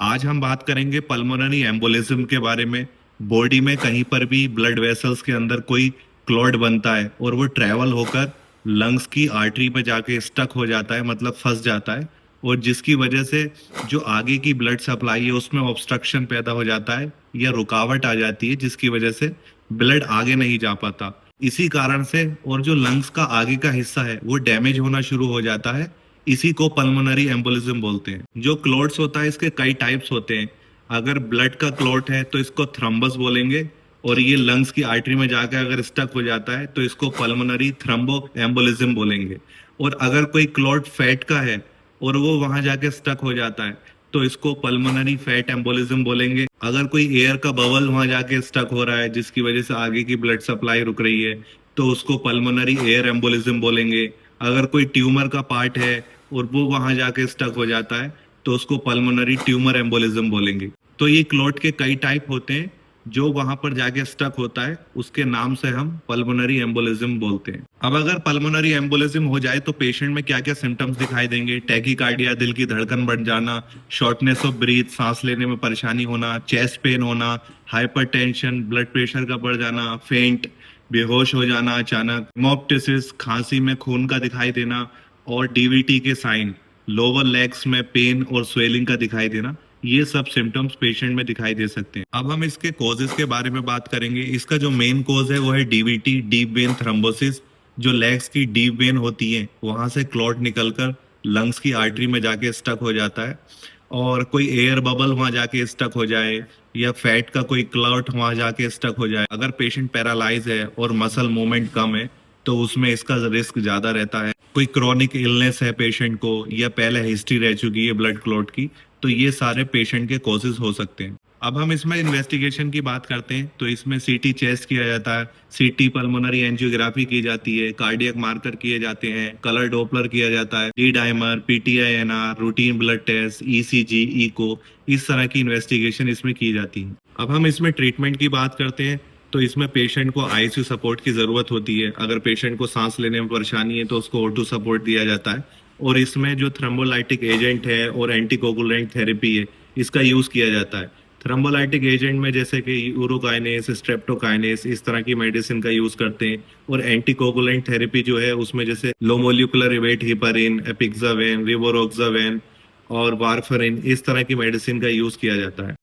आज हम बात करेंगे पल्मोनरी एम्बोलिज्म के बारे में। बॉडी में कहीं पर भी ब्लड वेसल्स के अंदर कोई क्लॉट बनता है और वो ट्रैवल होकर लंग्स की आर्टरी पे जाके स्टक हो जाता है, मतलब फंस जाता है, और जिसकी वजह से जो आगे की ब्लड सप्लाई है उसमें ऑब्स्ट्रक्शन पैदा हो जाता है या रुकावट आ जाती है, जिसकी वजह से ब्लड आगे नहीं जा पाता। इसी कारण से और जो लंग्स का आगे का हिस्सा है वो डैमेज होना शुरू हो जाता है। इसी को पल्मोनरी एम्बोलिज्म बोलते हैं। जो क्लॉट्स होता है इसके कई टाइप्स होते हैं। अगर ब्लड का क्लॉट है तो इसको थ्रम्बस बोलेंगे, और ये लंग्स की आर्टरी में जाकर अगर स्टक हो जाता है तो इसको पल्मोनरी थ्रम्बो एम्बोलिज्म बोलेंगे। और अगर कोई क्लॉट फैट का है और वो वहां जाके स्टक हो जाता है तो इसको पल्मोनरी फैट एम्बोलिज्म बोलेंगे। अगर कोई एयर का बबल वहां जाके स्टक हो रहा है जिसकी वजह से आगे की ब्लड सप्लाई रुक रही है तो उसको पल्मोनरी एयर एम्बोलिज्म बोलेंगे। अगर कोई ट्यूमर का पार्ट है और वो वहां जाके स्टक हो जाता है तो उसको पल्मोनरी ट्यूमर एम्बोलिज्म बोलेंगे। तो ये क्लॉट के कई टाइप होते हैं। जो वहां पर जाके स्टक होता है उसके नाम से हम पल्मोनरी एम्बोलिज्म बोलते हैं। अब अगर पल्मोनरी एम्बोलिज्म हो जाए तो पेशेंट में क्या क्या सिम्टम्स दिखाई देंगे? टैकीकार्डिया, दिल की धड़कन बढ़ जाना, शॉर्टनेस ऑफ ब्रीथ, सांस लेने में परेशानी होना, चेस्ट पेन होना, हाइपरटेंशन, ब्लड प्रेशर का बढ़ जाना, फेंट, बेहोश हो जाना अचानक, हेमोप्टिसिस, खांसी में खून का दिखाई देना, और डीवीटी के साइन, लोअर लेग्स में पेन और स्वेलिंग का दिखाई देना। ये सब सिम्टम्स पेशेंट में दिखाई दे सकते हैं। अब हम इसके कॉजेस के बारे में बात करेंगे। इसका जो मेन कॉज है वो है डीवीटी, डीप वेन थ्रोम्बोसिस। जो लेग्स की डीप वेन होती है वहां से क्लॉट निकलकर लंग्स की आर्टरी में जाके स्टक हो जाता है, और कोई एयर बबल वहां जाके स्टक हो जाए या फैट का कोई क्लॉट वहां जाके स्टक हो जाए। अगर पेशेंट पैरालाइज है और मसल मूवमेंट कम है तो उसमें इसका रिस्क ज्यादा रहता है। कोई क्रॉनिक इलनेस है पेशेंट को या पहले हिस्ट्री रह चुकी है ब्लड क्लॉट की, तो ये सारे पेशेंट के कॉजेज हो सकते हैं। अब हम इसमें इन्वेस्टिगेशन की बात करते हैं तो इसमें सीटी चेस्ट किया जाता है, सीटी पल्मोनरी एंजियोग्राफी की जाती है, कार्डियक मार्कर किए जाते हैं, कलर डॉपलर किया जाता है, D dimer, PT INR, routine blood test, ECG, echo, इस तरह की इन्वेस्टिगेशन इसमें की जाती है। अब हम इसमें ट्रीटमेंट की बात करते हैं तो इसमें पेशेंट को आईसीयू सपोर्ट की जरूरत होती है। अगर पेशेंट को सांस लेने में परेशानी है तो उसको O2 सपोर्ट दिया जाता है। और इसमें जो थ्रोम्बोलाइटिक एजेंट है और एंटीकोगुलेंट थेरेपी है इसका यूज किया जाता है। थ्रोम्बोलाइटिक एजेंट में जैसे कि यूरोकाइनेस, स्ट्रेप्टोकाइनेस, इस तरह की मेडिसिन का यूज करते हैं। और एंटीकोगुलेंट थेरेपी जो है उसमें जैसे लो मोलिकुलर इवेट हिपरिन, एपिक्सावेन, रिवोरोक्सावेन और वारफरिन, इस तरह की मेडिसिन का यूज किया जाता है।